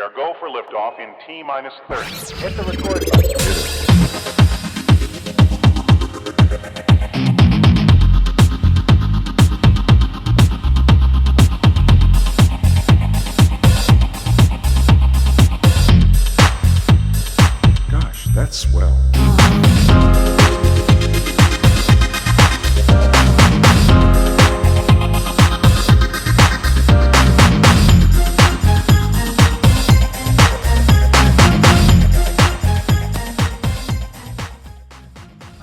are go for liftoff in T minus 30. Hit the record button. Gosh, that's swell.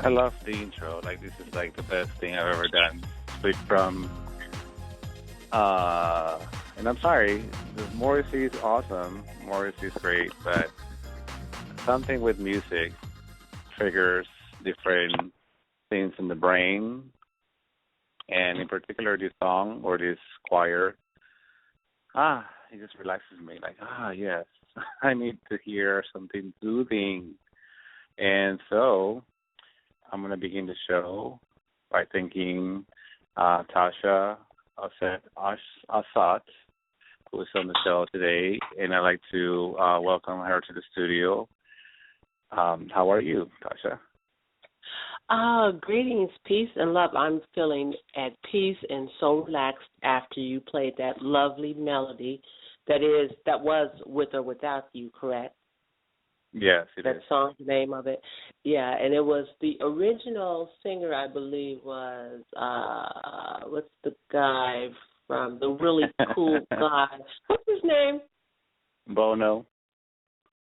I love the intro. Like, this is like the best thing I've ever done. Split from, and I'm sorry, Morrissey is awesome. Morrissey is great, but something with music triggers different things in the brain, and in particular this song or this choir. It just relaxes me. Like, yes, I need to hear something soothing, and so I'm going to begin the show by thanking Tasha Auset Ahsat, who is on the show today, and I'd like to welcome her to the studio. How are you, Tasha? Greetings, peace, and love. I'm feeling at peace and so relaxed after you played that lovely melody that was With or Without You, correct? Yes, it that is. song, the name of it. Yeah, and it was the original singer, I believe, was, what's the guy from, the really cool guy? What's his name? Bono.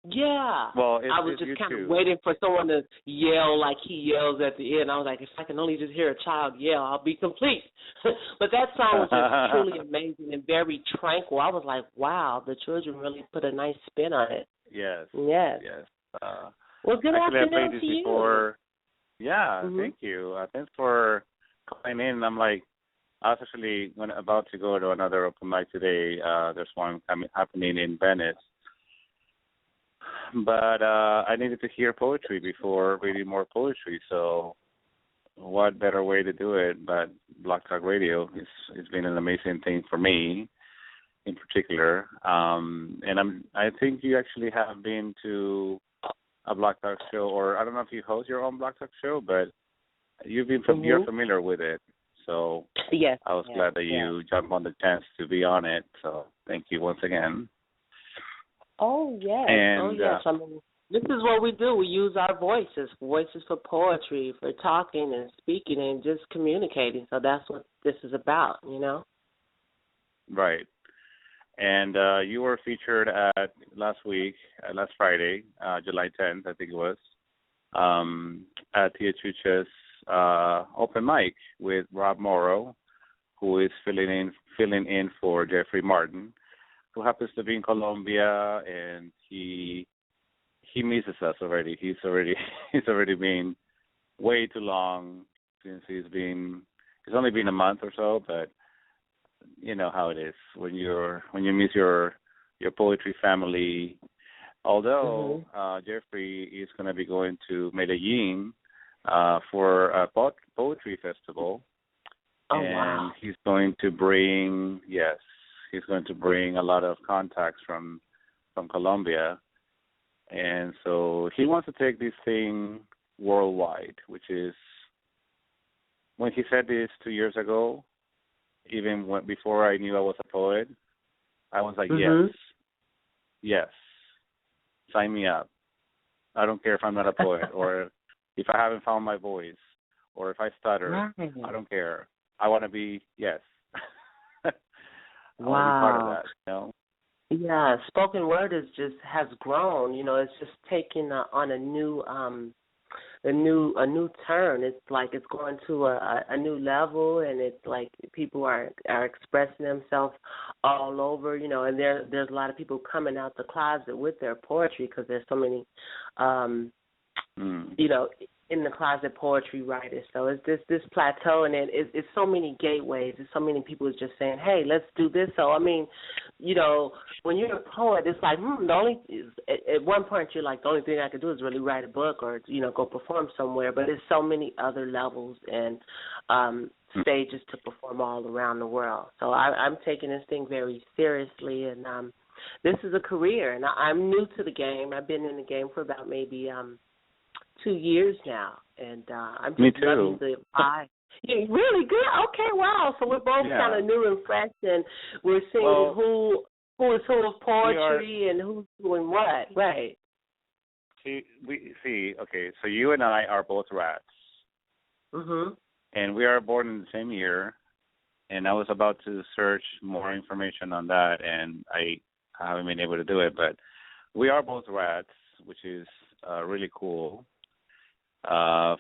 Yeah. Well, I was just kind of waiting for someone to yell like he yells at the end. I was like, if I can only just hear a child yell, I'll be complete. But that song was just truly amazing and very tranquil. I was like, wow, the children really put a nice spin on it. Yes. Yes. Yes. Well, good actually, afternoon I played this to before. you. Yeah, Mm-hmm. Thank you. Thanks for calling in. I was actually about to go to another open mic today. There's one happening in Venice. But I needed to hear poetry before reading more poetry. So what better way to do it but Blog Talk Radio? It's been an amazing thing for me in particular. And I think you actually have been to a Blog Talk show, or I don't know if you host your own Blog Talk show, but you're familiar with it. So yes, I was glad that you jumped on the chance to be on it. So thank you once again. Oh, yes. I mean, this is what we do. We use our voices for poetry, for talking and speaking and just communicating. So that's what this is about, you know? Right. And you were featured at last Friday, July 10th, I think it was, at Tia Chucha's open mic with Rob Morrow, who is filling in for Jeffrey Martin, who happens to be in Colombia, and he misses us already. He's already been way too long since it's only been a month or so, but you know how it is when you miss your poetry family. Although Jeffrey is going to be going to Medellin for a poetry festival, and he's going to bring a lot of contacts from Colombia, and so he wants to take this thing worldwide, which is, when he said this 2 years ago, even before I knew I was a poet, I was like, yes, sign me up. I don't care if I'm not a poet or if I haven't found my voice or if I stutter. I don't care. I want to be, yes. I want to be part of that, you know? Yeah, spoken word has grown. You know, it's just taking on a new turn. It's like it's going to a new level, and it's like people are expressing themselves all over. You know, and there's a lot of people coming out the closet with their poetry because there's so many, you know, in the closet poetry writers. So it's this plateau, and it's so many gateways. There's so many people just saying, hey, let's do this. So, I mean, you know, when you're a poet, it's like, at one point you're like, the only thing I can do is really write a book or, you know, go perform somewhere. But there's so many other levels and stages to perform all around the world. So I'm taking this thing very seriously, and this is a career, and I'm new to the game. I've been in the game for about maybe 2 years now, and I'm Me just too. loving the vibe. Yeah, really good. Okay, wow. So we're both kind of new and fresh, and we're seeing who is who of poetry and who's doing what. Right. Okay, so you and I are both rats. Mhm. And we are born in the same year. And I was about to search more information on that, and I haven't been able to do it. But we are both rats, which is really cool.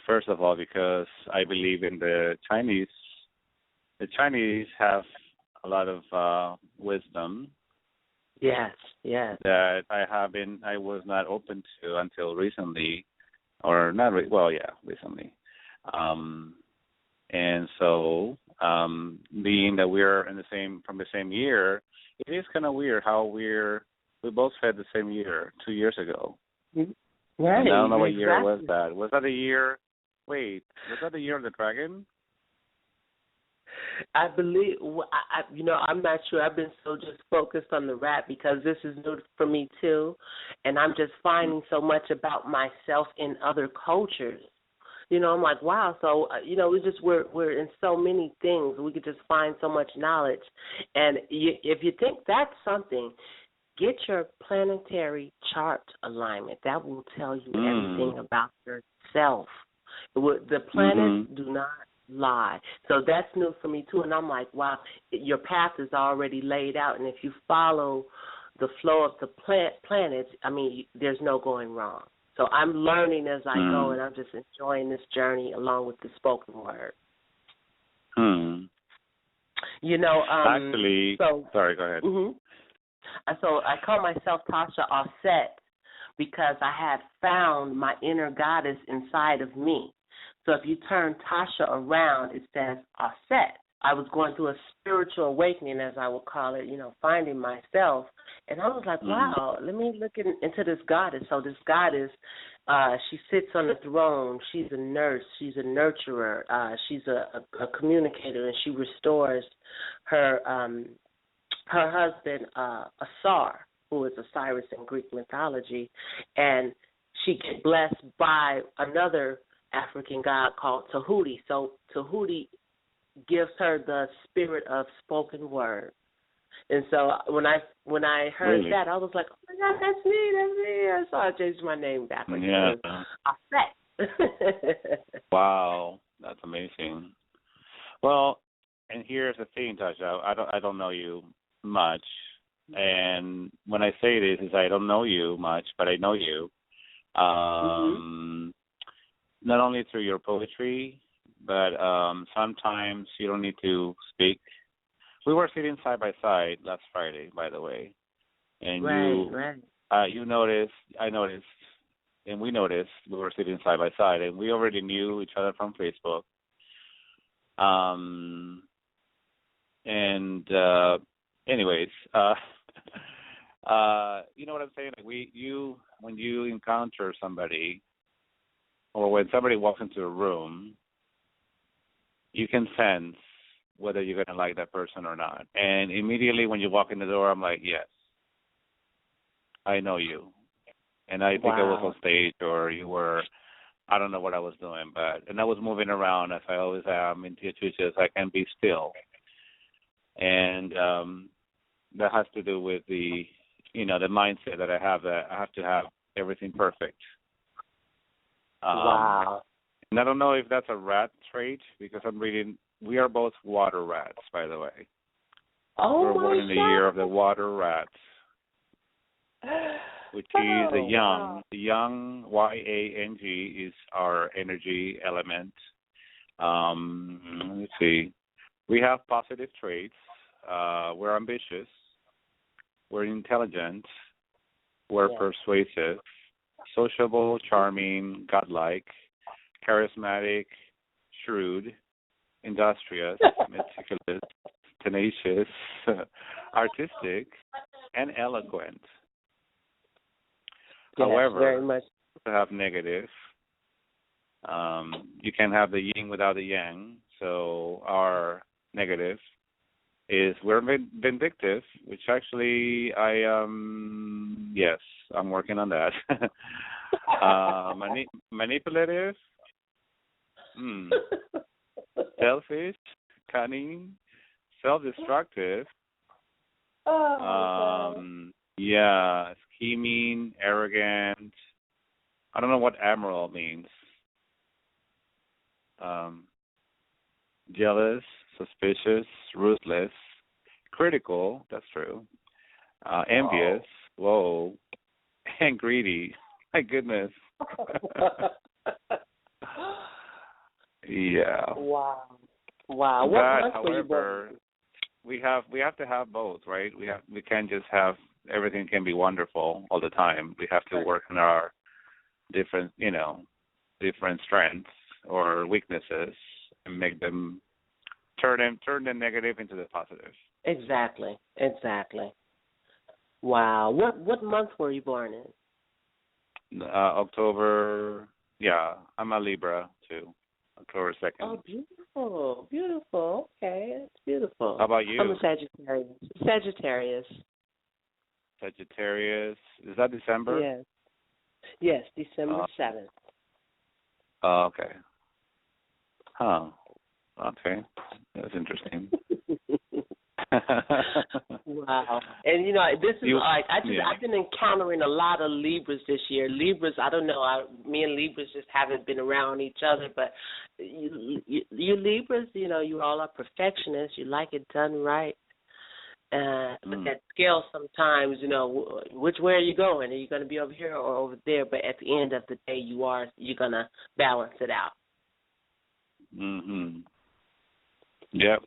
First of all, because I believe in the Chinese. The Chinese have a lot of wisdom. Yes. That I was not open to until recently, or not. Recently. And so, being that we're from the same year, it is kind of weird how we both had the same year 2 years ago. Right. And I don't know what year was that. Was that the year? Wait, was that the year of the dragon? I believe, I'm not sure. I've been so just focused on the rap because this is new for me too, and I'm just finding so much about myself in other cultures. I'm like, wow. So, we're in so many things. We could just find so much knowledge. And if you think that's something, get your planetary chart alignment. That will tell you everything about yourself. The planets do not lie. So that's new for me, too. And I'm like, wow, your path is already laid out. And if you follow the flow of the planets, there's no going wrong. So I'm learning as I go, and I'm just enjoying this journey along with the spoken word. Actually, sorry, go ahead. So I call myself Tasha Auset because I had found my inner goddess inside of me. So if you turn Tasha around, it says Auset. I was going through a spiritual awakening, as I would call it, finding myself. And I was like, wow, let me look into this goddess. So this goddess, she sits on the throne. She's a nurse. She's a nurturer. She's a communicator, and she restores her husband, Asar, who is Osiris in Greek mythology. And she gets blessed by another African god called Tahuti. So Tahuti gives her the spirit of spoken word. And so when I heard that, I was like, oh, my God, that's me. So I changed my name back. Yeah. Auset. Wow, that's amazing. Well, and here's the thing, Tasha. I don't know you much. And when I say this, is I don't know you much, but I know you. Not only through your poetry, but sometimes you don't need to speak. We were sitting side by side last Friday, by the way, and you noticed, I noticed, and we noticed we were sitting side by side, and we already knew each other from Facebook. Anyways, you know what I'm saying? Like when you encounter somebody, or when somebody walks into a room, you can sense whether you're going to like that person or not. And immediately when you walk in the door, I'm like, yes, I know you. And I think I was on stage, or you were, I don't know what I was doing, and I was moving around as I always am in Tiachuchas. I can be still. And that has to do with the mindset that I have, that I have to have everything perfect. And I don't know if that's a rat trait, because I'm reading, we are both water rats, by the way. We're born in the year of the water rat, which is the yang. The yang, Y-A-N-G, is our energy element. Let's see. We have positive traits. We're ambitious. We're intelligent. We're persuasive, sociable, charming, godlike, charismatic, shrewd, industrious, meticulous, tenacious, artistic, and eloquent. Yes, However, very much. to have negative, you can have the yin without the yang. So our negative is we're vindictive, which actually yes, I'm working on that. Manipulative, selfish, cunning, self-destructive, yeah, scheming, arrogant. I don't know what admiral means. Jealous, suspicious, ruthless, critical, that's true, envious, whoa, and greedy. My goodness. Yeah. Wow. What But month were you however, born? we have to have both, right? We can't just have everything can be wonderful all the time. We have to work on our different strengths or weaknesses and make them turn the negative into the positive. Exactly. Wow. What month were you born in? October. Yeah, I'm a Libra too. October 2nd. Oh, beautiful. Okay, it's beautiful. How about you? I'm a Sagittarius. Sagittarius. Is that December? Yes, December 7th. Oh, okay. Huh. Okay. That's interesting. Wow. And this is I've been encountering a lot of Libras this year. Libras, I don't know, me and Libras just haven't been around each other, but you Libras, you all are perfectionists. You like it done right. But that scale sometimes, which way are you going? Are you going to be over here or over there? But at the end of the day, you're going to balance it out. Mhm. Yep.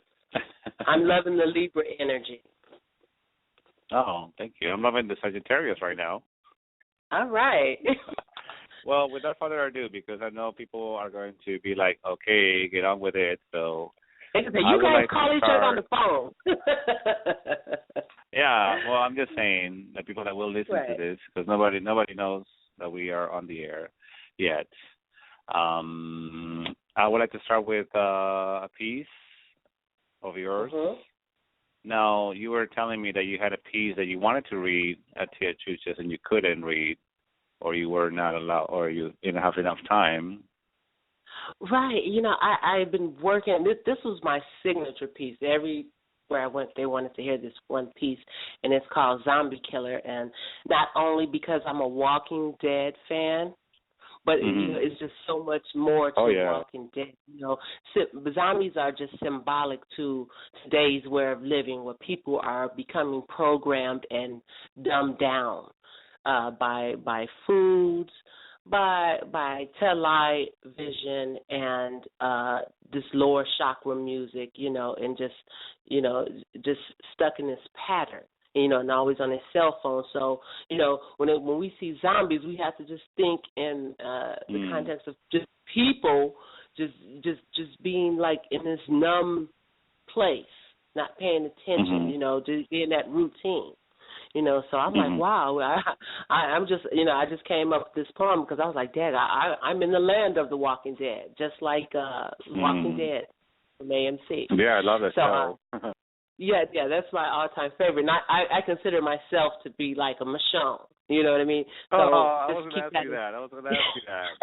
I'm loving the Libra energy. Oh, thank you. I'm loving the Sagittarius right now. All right. Well, without further ado, because I know people are going to be like, okay, get on with it. So you guys call each other on the phone. Yeah, well, I'm just saying that people that will listen to this, because nobody knows that we are on the air yet. I would like to start with a piece of yours. Now, you were telling me that you had a piece that you wanted to read at Tia Chuchas and you couldn't read, or you were not allowed, or you didn't have enough time. Right. I've been working. This was my signature piece. Everywhere I went, they wanted to hear this one piece, and it's called Zombie Killer. And not only because I'm a Walking Dead fan, but it's just so much more to Walking Dead. Zombies are just symbolic to today's way of living, where people are becoming programmed and dumbed down by foods, by television and this lower chakra music, and just stuck in this pattern. And always on his cell phone. So, when we see zombies, we have to just think in the context of just people just being like in this numb place, not paying attention, just being that routine. So I'm like, wow, I'm just, I just came up with this poem because I was like, Dad, I'm in the land of the Walking Dead, just like Walking Dead from AMC. Yeah, I love that show. Yeah, that's my all-time favorite. And I consider myself to be like a Michonne. You know what I mean? So I was going to ask you that.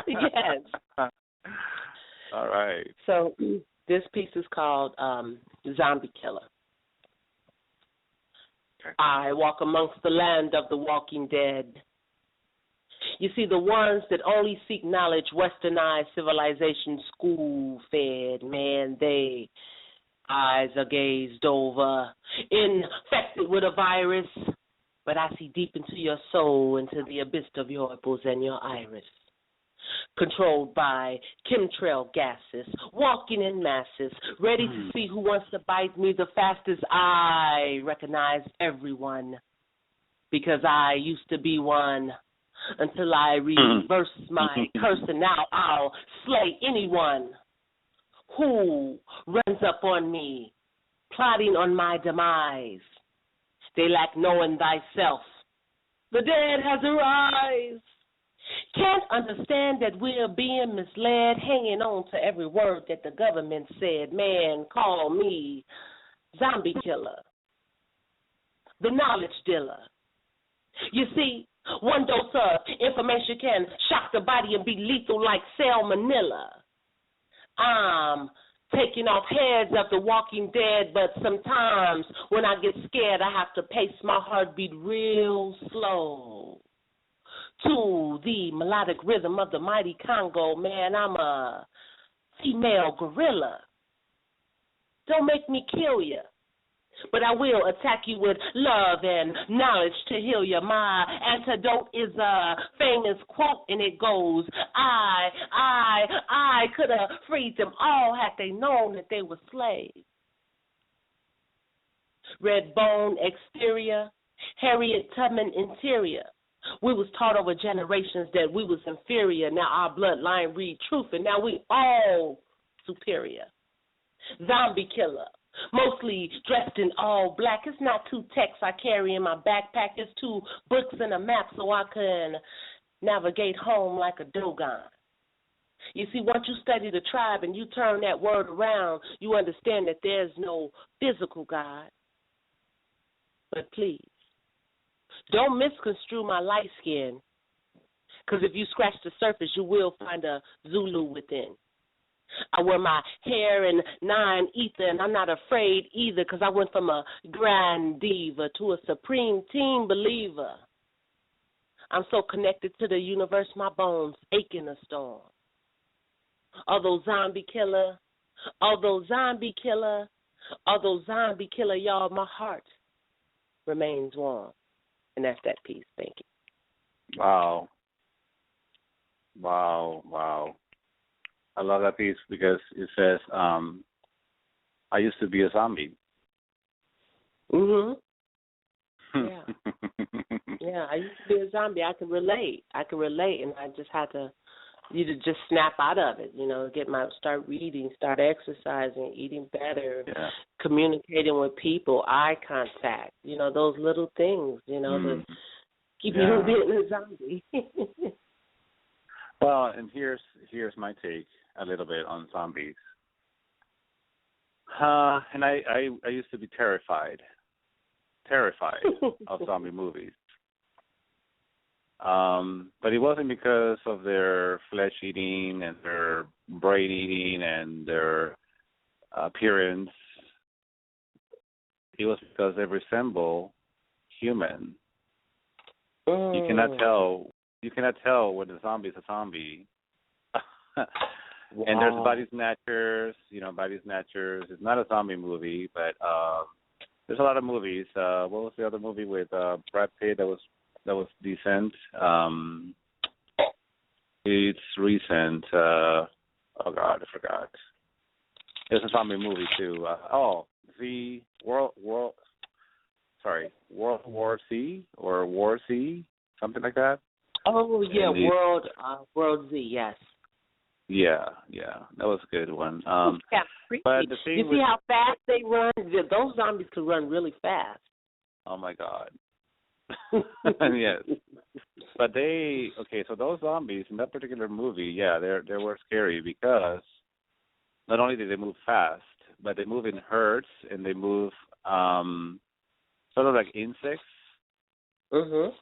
Yes. All right. So this piece is called Zombie Killer. Okay. I walk amongst the land of the Walking Dead. You see, the ones that only seek knowledge, westernized civilization, school-fed, man, they eyes are gazed over, infected with a virus, but I see deep into your soul, into the abyss of your apples and your iris. Controlled by chemtrail gases, walking in masses, ready to see who wants to bite me the fastest. I recognize everyone, because I used to be one, until I reverse my curse, and now I'll slay anyone who runs up on me, plotting on my demise. They lack knowing thyself. The dead has arise. Can't understand that we're being misled, hanging on to every word that the government said. Man, call me zombie killer, the knowledge dealer. You see, one dose of information can shock the body and be lethal like salmonella. I'm taking off heads of the walking dead, but sometimes when I get scared, I have to pace my heartbeat real slow to the melodic rhythm of the mighty Congo. Man, I'm a female gorilla. Don't make me kill you, but I will attack you with love and knowledge to heal you. My antidote is a famous quote, and it goes, I could have freed them all had they known that they were slaves. Red bone exterior, Harriet Tubman interior. We was taught over generations that we was inferior. Now our bloodline read truth, and now we all superior. Zombie killer, mostly dressed in all black. It's not 2 texts I carry in my backpack. It's 2 books and a map so I can navigate home like a Dogon. You see, once you study the tribe and you turn that word around, you understand that there's no physical God. But please, don't misconstrue my light skin, because if you scratch the surface, you will find a Zulu within. I wear my hair in 9 ether, and I'm not afraid either, because I went from a grand diva to a supreme team believer. I'm so connected to the universe, my bones ache in a storm. Although zombie killer, y'all, my heart remains warm. And that's that piece. Thank you. Wow. I love that piece because it says, I used to be a zombie. Mhm. Yeah. Yeah, I used to be a zombie. I can relate, and I just had to, just snap out of it. Start reading, start exercising, eating better, communicating with people, eye contact. Those little things. That keep you from being a zombie. Well, and here's my take a little bit on zombies. And I used to be terrified of zombie movies. But it wasn't because of their flesh eating and their brain eating and their appearance. It was because they resemble human. You cannot tell when the zombie is a zombie. Wow. And there's Body Snatchers. It's not a zombie movie, but there's a lot of movies. What was the other movie with Brad Pitt that was decent? It's recent. Oh God, I forgot. It's a zombie movie too. World War C or War C, something like that. Oh yeah, World Z, yes. Yeah, that was a good one. But the thing you see how fast they run? Those zombies can run really fast. Oh my God. Yes. But so those zombies in that particular movie, they were scary because not only did they move fast, but they move in herds and they move sort of like insects. Mhm.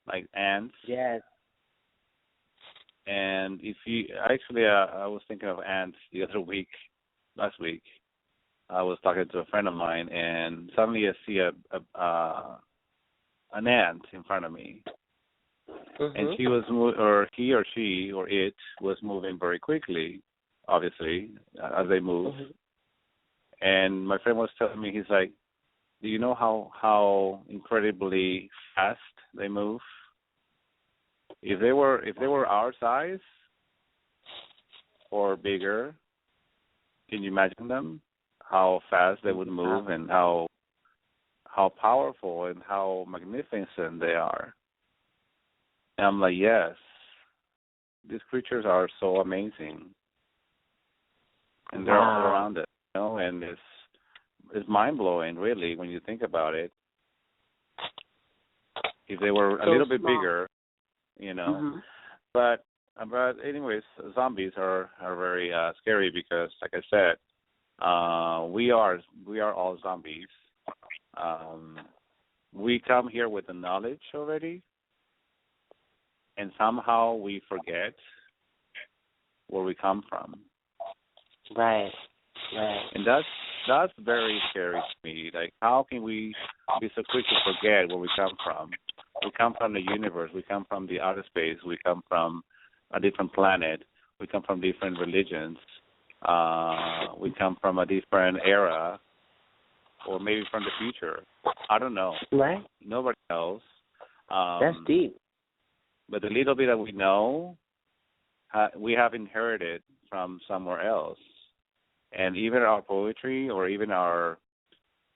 Like ants. Yes. And if you I was thinking of ants the other week, last week. I was talking to a friend of mine, and suddenly I see an ant in front of me, and he or she or it was moving very quickly, obviously as they move. And my friend was telling me, he's like, "Do you know how incredibly fast they move? If they were our size or bigger, can you imagine them? How fast they would move and how powerful and how magnificent they are." And I'm like, yes, these creatures are so amazing, and they're all around us, and it's mind blowing, really, when you think about it. If they were a little bit bigger. But anyways, zombies are very scary because, like I said, We are all zombies. We come here with the knowledge already, and somehow we forget where we come from. Right. Right. And that's very scary to me. Like, how can we be so quick to forget where we come from? We come from the universe. We come from the outer space. We come from a different planet. We come from different religions. We come from a different era, or maybe from the future. I don't know. Right. Nobody knows. That's deep. But the little bit that we know, we have inherited from somewhere else. And even our poetry or even our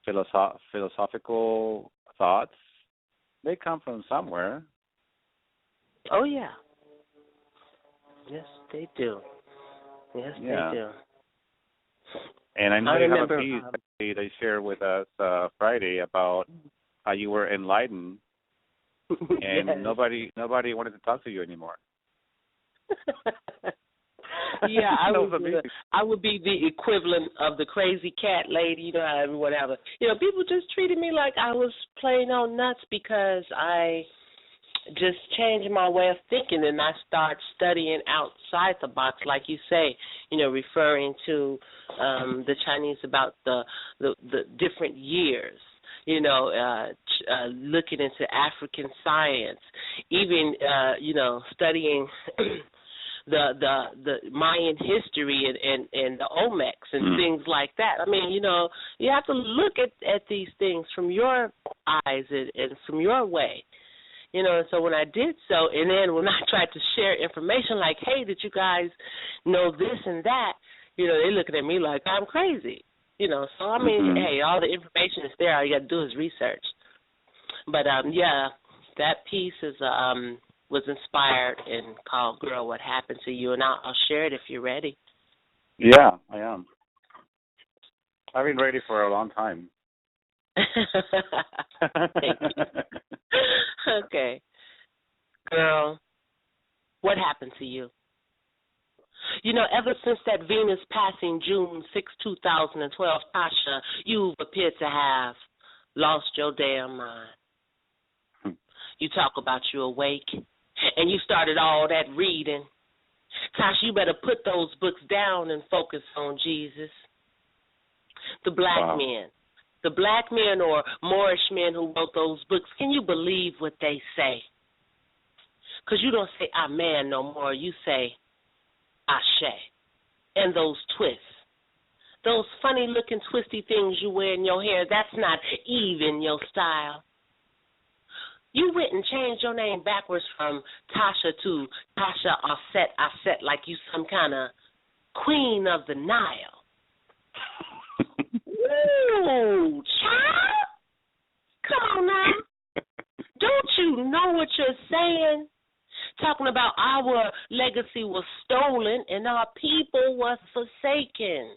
philosophical thoughts, they come from somewhere. Oh, yeah. Yes, they do. Yes, they do. And I know you have a piece remember, that they shared with us Friday about how you were enlightened, and yes. nobody wanted to talk to you anymore. Yeah, I That was would be the equivalent of the crazy cat lady. You know how everyone have a, people just treated me like I was plain on nuts because I just changed my way of thinking and I start studying outside the box, like you say, referring to the Chinese about the different years. Looking into African science, even studying the Mayan history and the Olmecs and things like that. I mean, you have to look at these things from your eyes and from your way. And so when I did so, and then when I tried to share information like, hey, did you guys know this and that, they looking at me like I'm crazy. So I mean, hey, all the information is there. All you got to do is research. But that piece is was inspired and called "Girl, What Happened to You," and I'll share it if you're ready. Yeah, I am. I've been ready for a long time. Thank you. Okay, girl, what happened to you? Ever since that Venus passing June 6, 2012, Tasha, you've appeared to have lost your damn mind. You talk about you awake, and you started all that reading. Tasha, you better put those books down and focus on Jesus. The black men or Moorish men who wrote those books, can you believe what they say? Because you don't say amen no more. You say ashe. And those twists. Those funny-looking twisty things you wear in your hair, that's not even your style. You went and changed your name backwards from Tasha to Tasha Auset Ahsat like you some kind of queen of the Nile. Ooh, child. Come on now. Don't you know what you're saying? Talking about our legacy was stolen and our people was forsaken.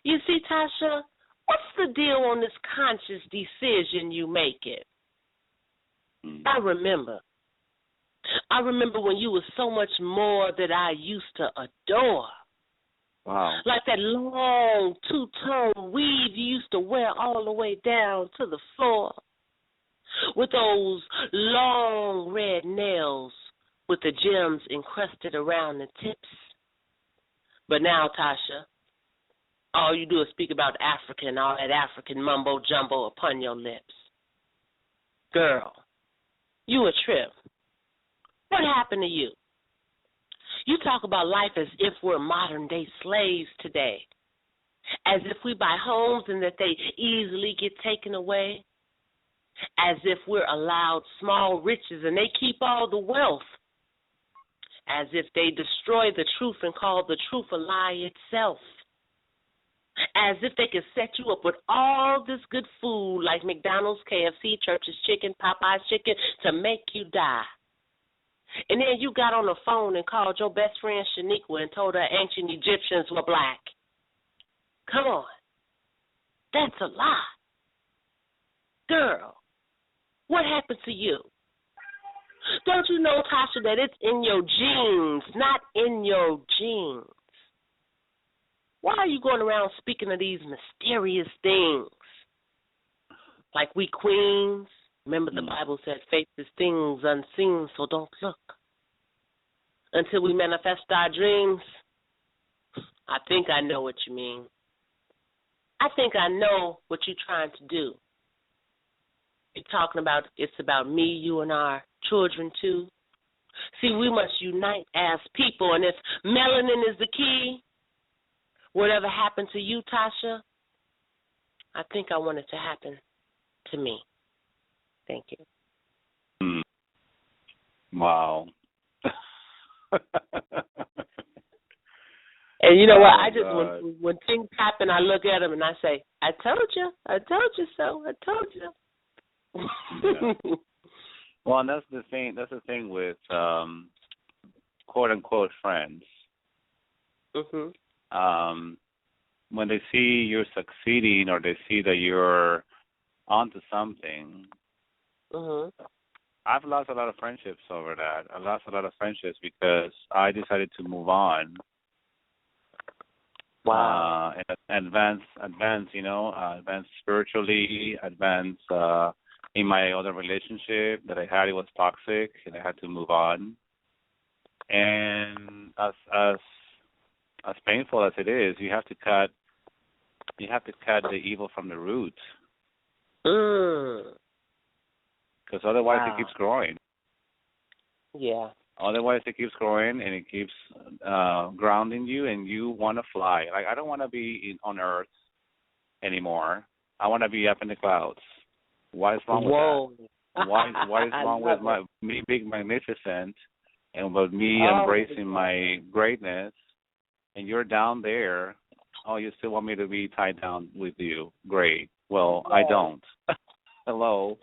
You see, Tasha, what's the deal on this conscious decision you make it? I remember when you were so much more that I used to adore. Wow. Like that long two-tone weave you used to wear all the way down to the floor. With those long red nails with the gems encrusted around the tips. But now, Tasha, all you do is speak about Africa and all that African mumbo-jumbo upon your lips. Girl, you a trip. What happened to you? You talk about life as if we're modern-day slaves today, as if we buy homes and that they easily get taken away, as if we're allowed small riches and they keep all the wealth, as if they destroy the truth and call the truth a lie itself, as if they could set you up with all this good food like McDonald's, KFC, Church's Chicken, Popeye's Chicken to make you die. And then you got on the phone and called your best friend Shaniqua and told her ancient Egyptians were black. Come on. That's a lie. Girl, what happened to you? Don't you know, Tasha, that it's in your genes, not in your genes? Why are you going around speaking of these mysterious things? Like we queens. Remember the Bible said faith is things unseen, so don't look. Until we manifest our dreams. I think I know what you mean. I think I know what you're trying to do. You're talking about it's about me, you, and our children, too. See, we must unite as people, and if melanin is the key, whatever happened to you, Tasha, I think I want it to happen to me. Thank you. Wow. And you know what? I just when things happen, I look at them and I say, "I told you so. I told you." Yeah. Well, and that's the thing. That's the thing with quote unquote friends. When they see you're succeeding or they see that you're onto something. I've lost a lot of friendships over that. I lost a lot of friendships because I decided to move on. Wow. And advance, advance spiritually, advance in my other relationship that I had. It was toxic, and I had to move on. And as painful as it is, you have to cut the evil from the root. Because otherwise it keeps growing. Yeah. Otherwise it keeps growing and it keeps grounding you, and you want to fly. Like, I don't want to be on Earth anymore. I want to be up in the clouds. What is wrong with that? What is wrong with me being magnificent and with me embracing my greatness, and you're down there? Oh, you still want me to be tied down with you? Great. Well, I don't. Hello.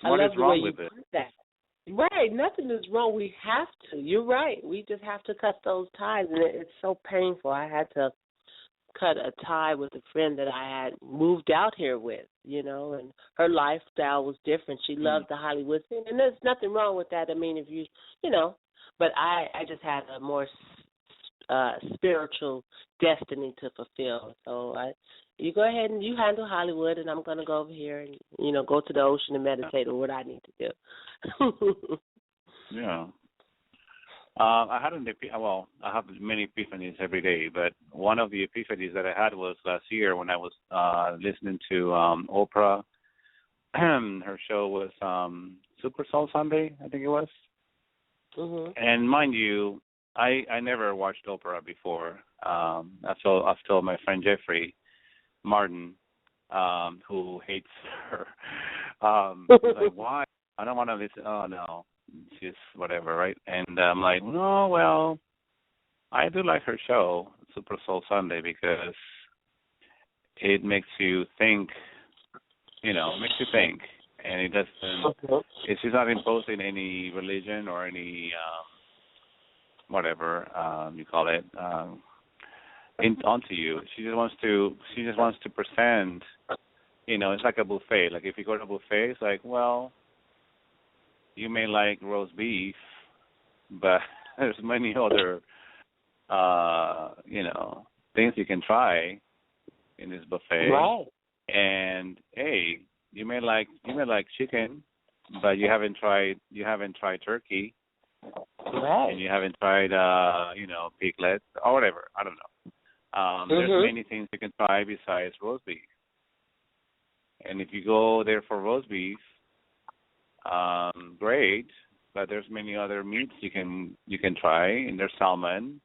What is wrong with it? That. Right. Nothing is wrong. We have to. You're right. We just have to cut those ties, and it's so painful. I had to cut a tie with a friend that I had moved out here with, and her lifestyle was different. She loved the Hollywood scene, and there's nothing wrong with that. I mean, if but I just had a more spiritual destiny to fulfill. So you go ahead and you handle Hollywood, and I'm going to go over here and, go to the ocean and meditate on what I need to do. Yeah. I have many epiphanies every day, but one of the epiphanies that I had was last year when I was listening to Oprah. Her show was Super Soul Sunday, I think it was. And mind you, I never watched Oprah before. I've told my friend Jeffrey Martin, who hates her. Like, why? I don't want to listen. Oh, no. She's whatever, right? And I'm like, no, well, I do like her show, Super Soul Sunday, because it makes you think, makes you think. And it doesn't, she's not imposing any religion or any, whatever you call it, onto you. She just wants to present, it's like a buffet. Like, if you go to a buffet, it's like, well, you may like roast beef, but there's many other, things you can try in this buffet. Right. And hey, you may like chicken, but you haven't tried turkey. Right. And you haven't tried piglets or whatever. I don't know. There's many things you can try besides roast beef. And if you go there for roast beef, great, but there's many other meats you can try, and there's salmon,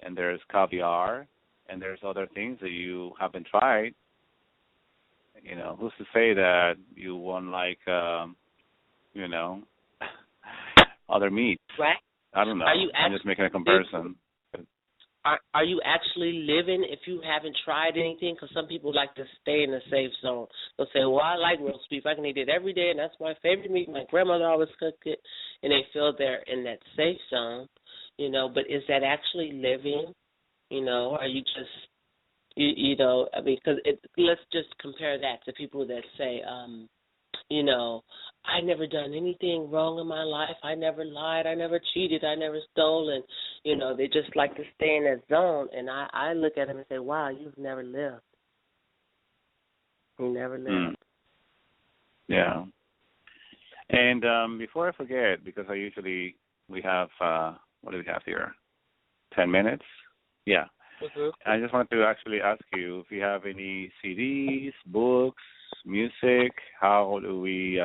and there's caviar, and there's other things that you haven't tried. Who's to say that you won't like, other meats? Right. I don't know. I'm just making a comparison. Are you actually living if you haven't tried anything? Because some people like to stay in the safe zone. They'll say, well, I like roast beef. I can eat it every day, and that's my favorite meat. My grandmother always cooked it, and they feel they're in that safe zone, But is that actually living? Are you just, because let's just compare that to people that say, I never done anything wrong in my life. I never lied. I never cheated. I never stole. And, You know, they just like to stay in that zone. And I look at them and say, wow, you've never lived. You never lived. Mm. Yeah. And before I forget, because we have, what do we have here? 10 minutes? Yeah. Mm-hmm. I just wanted to actually ask you if you have any CDs, books, music. How do we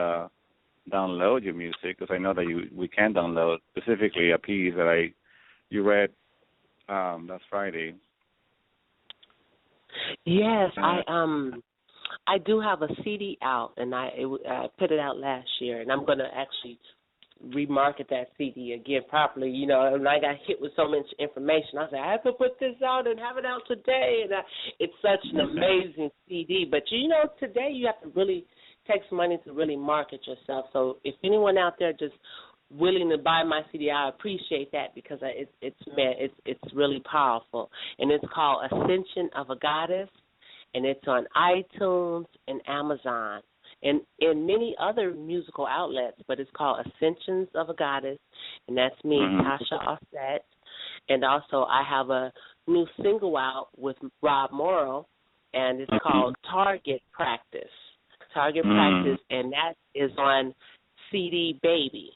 download your music? Because I know that we can download specifically a piece that you read last Friday. Yes, I do have a CD out, and I put it out last year, and I'm going to actually remarket that CD again properly. You know, and I got hit with so much information. I said, I have to put this out and have it out today, and it's such an amazing CD. But, you know, today you have to really take some money to really market yourself. So if anyone out there just willing to buy my CD, I appreciate that because it's really powerful. And it's called Ascension of a Goddess, and it's on iTunes and Amazon and in many other musical outlets, but it's called Ascensions of a Goddess, and that's me, Tasha Auset. And also I have a new single out with Rob Morrow, and it's called Target Practice. Practice, and that is on CD Baby.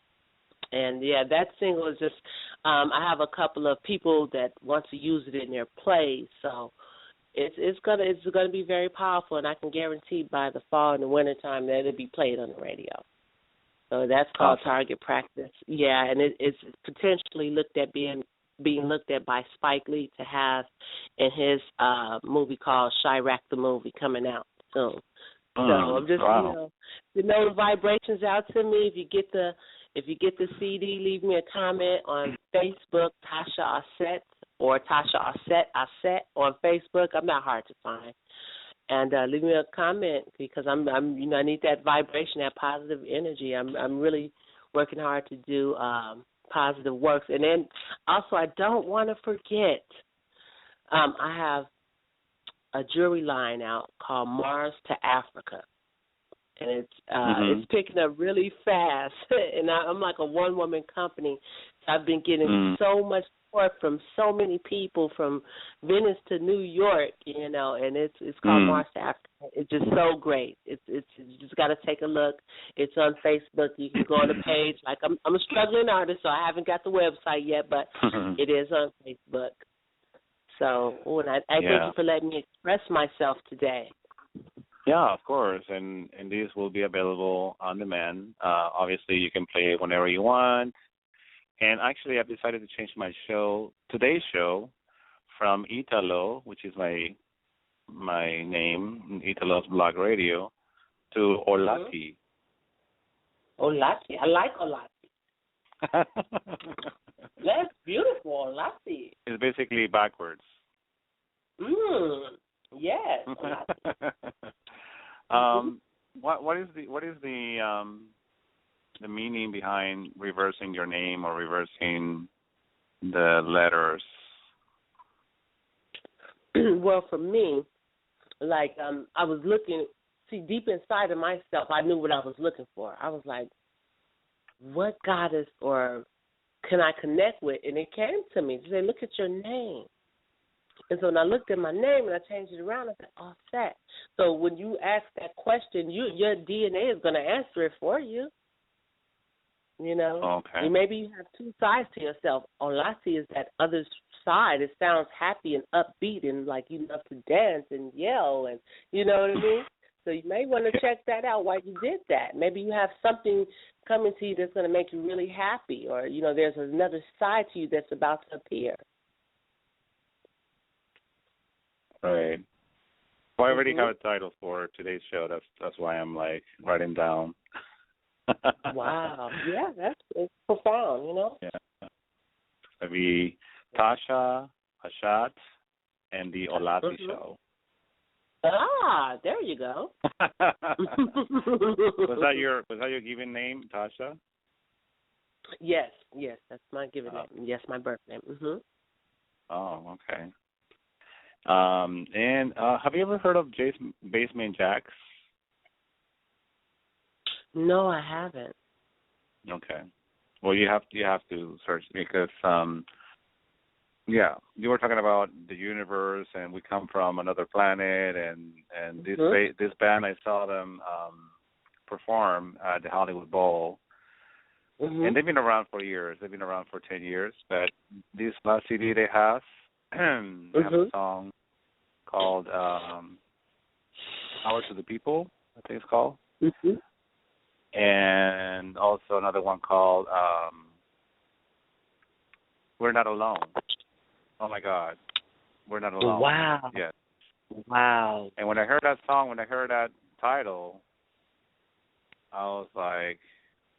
And, yeah, that single is just I have a couple of people that want to use it in their plays, so it's gonna be very powerful, and I can guarantee by the fall and the winter time that it'll be played on the radio. So that's called Target Practice. Yeah, and it's potentially being looked at by Spike Lee to have in his movie called Chirac the Movie coming out soon. So I'm just the vibrations out to me. If you get the CD, leave me a comment on Facebook, Tasha Auset, or Tasha Auset on Facebook. I'm not hard to find. And leave me a comment because I need that vibration, that positive energy. I'm really working hard to do positive works. And then also I don't want to forget, I have a jewelry line out called Mars to Africa. And it's picking up really fast. And I'm like a one-woman company. So I've been getting so much support from so many people from Venice to New York, you know, and it's called Mars to Africa. It's just so great. It's you just got to take a look. It's on Facebook. You can go on the page. Like I'm a struggling artist, so I haven't got the website yet, but it is on Facebook. So, and I thank you for letting me express myself today. Yeah, of course, and these will be available on demand. Obviously, you can play it whenever you want. And actually, I've decided to change today's show, from Italo, which is my name, Italo's Blog Radio, to Olati. Olati, I like Olati. That's beautiful, Olati. It's basically backwards. Yes. What is the meaning behind reversing your name or reversing the letters? Well, for me, like I was looking, deep inside of myself, I knew what I was looking for. I was like, what goddess or can I connect with? And it came to me to say, look at your name. And so when I looked at my name and I changed it around, I said, Auset. So when you ask that question, your DNA is going to answer it for you. You know? Okay. And maybe you have two sides to yourself. Olati is that other side. It sounds happy and upbeat and like you love to dance and yell and, you know what I mean? So you may want to check that out while you did that. Maybe you have something coming to you that's going to make you really happy, or, you know, there's another side to you that's about to appear. Right. Well, I already have a title for today's show. That's why I'm like writing down. Wow. Yeah, it's profound, you know? Yeah. It'll be Tasha Auset and the Olati Show. Ah, there you go. Was that your given name, Tasha? Yes, that's my given name. Yes, my birth name. Oh, okay. And have you ever heard of Basement Jaxx? No, I haven't. Okay. Well, you have to search because Yeah, you were talking about the universe, and we come from another planet, and this band, I saw them perform at the Hollywood Bowl, and they've been around for years. They've been around for 10 years, but this last CD they have, they have a song called "Power to the People," I think it's called, and also another one called "We're Not Alone." Oh my God, "We're Not Alone." Wow. Yes. Wow. And when I heard that song, when I heard that title, I was like,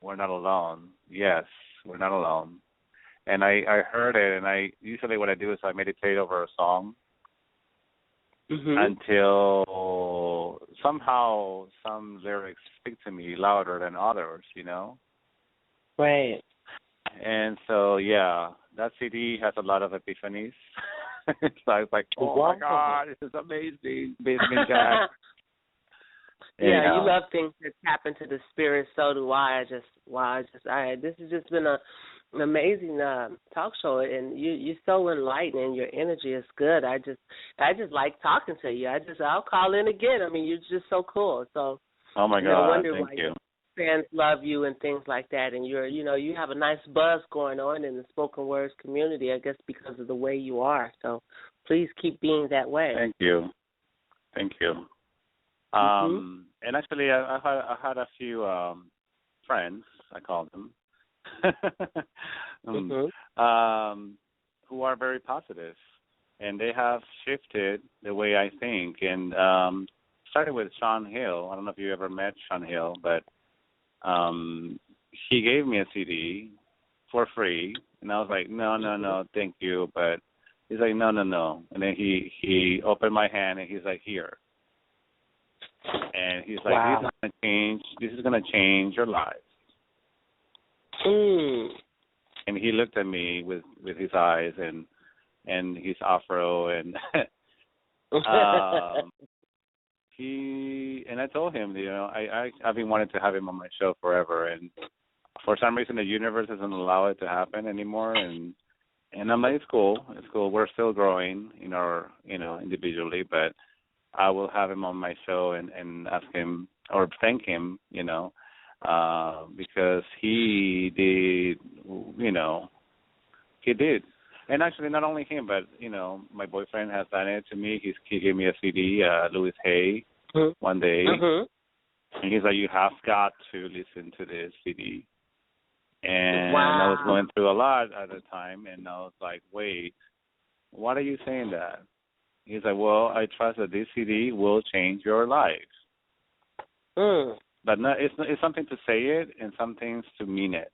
"We're not alone." Yes, we're not alone. And I heard it, and I usually what I do is I meditate over a song until somehow some lyrics speak to me louder than others, you know? Right. And so, yeah, that CD has a lot of epiphanies. So I was like, oh, my God, this is amazing. Basement Jack. Yeah, you love things that tap into the spirit. So do I. This has just been an amazing talk show, and you're so enlightening. Your energy is good. I just like talking to you. I'll call in again. I mean, you're just so cool. So, oh my God, no wonder thank why you. Fans love you and things like that, and you have a nice buzz going on in the spoken words community. I guess because of the way you are. So, please keep being that way. Thank you. And actually, I had a few friends, I call them, who are very positive, and they have shifted the way I think. And started with Sean Hill. I don't know if you ever met Sean Hill, but he gave me a CD for free, and I was like, no, thank you. But he's like, no. And then he opened my hand, and he's like, here. And he's like, wow. This is gonna change your life. And he looked at me with his eyes and his afro, and I told him, I've been wanting to have him on my show forever, and for some reason the universe doesn't allow it to happen anymore, and I'm like, it's cool. We're still growing, individually, but I will have him on my show and ask him or thank him, because he did, he did. And actually, not only him, but, my boyfriend has done it to me. He gave me a CD, Louis Hay, one day. And he's like, you have got to listen to this CD. And I was going through a lot at the time, and I was like, wait, why are you saying that? He's like, well, I trust that this CD will change your life. But no, it's something to say it and some things to mean it.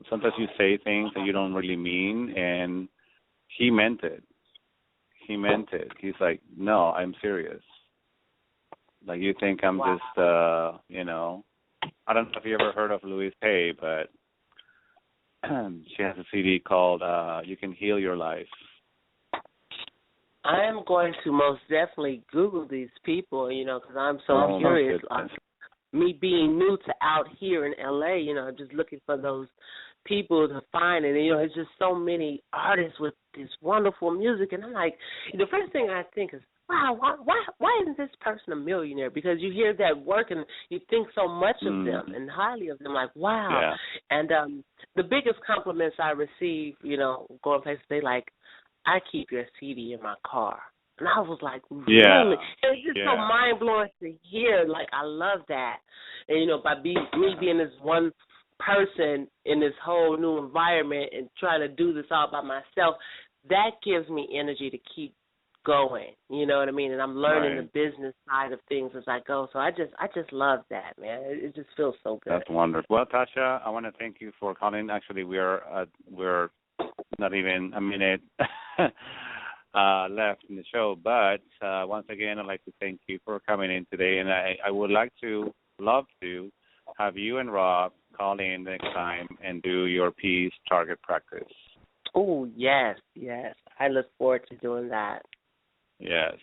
Sometimes you say things that you don't really mean, and he meant it. He's like, no, I'm serious. Like, you think I'm just, I don't know if you ever heard of Louise Hay, but she has a CD called You Can Heal Your Life. I am going to most definitely Google these people, because I'm so curious. Me being new to out here in L.A., I'm just looking for those people to find. And, it's just so many artists with this wonderful music. And I'm like, the first thing I think is, wow, why isn't this person a millionaire? Because you hear that work and you think so much of them and highly of them, like, wow. Yeah. And the biggest compliments I receive, going places, they like, I keep your CD in my car. And I was like, really? Yeah. It was just so mind-blowing to hear. Like, I love that. And, by me being this one person in this whole new environment and trying to do this all by myself, that gives me energy to keep going. You know what I mean? And I'm learning the business side of things as I go. So I just love that, man. It just feels so good. That's wonderful. Well, Tasha, I want to thank you for calling. Actually, we're not even a minute left in the show, but once again, I'd like to thank you for coming in today, and I would love to have you and Rob call in next time and do your peace target practice. Oh, yes. I look forward to doing that. Yes.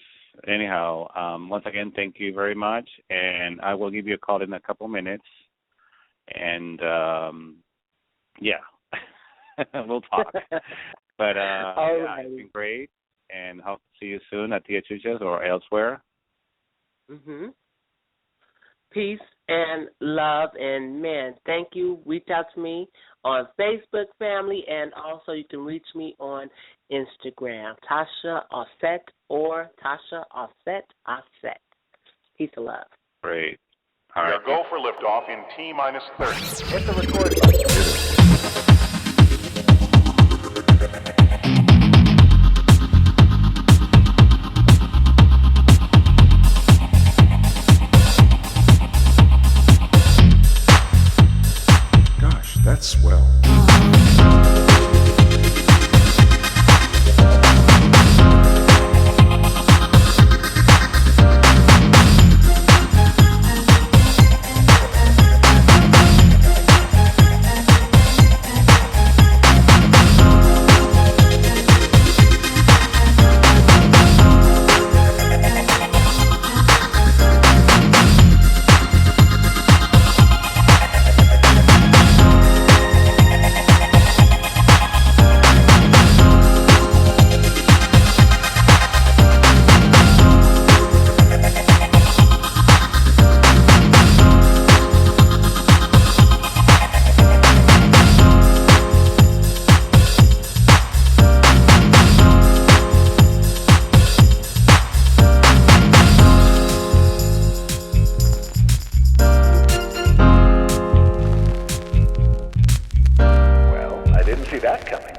Anyhow, once again, thank you very much, and I will give you a call in a couple minutes, and we'll talk. But All yeah, right. it's been great, and hope to see you soon at Tia Chucha's or elsewhere. Mhm. Peace and love, and man, thank you. Reach out to me on Facebook, family, and also you can reach me on Instagram, Tasha Auset or Tasha Auset Ahsat. Peace and love. Great. All We right. are go for liftoff in T minus 30. Hit the record button. Gosh, that's swell. Well, I didn't see that coming.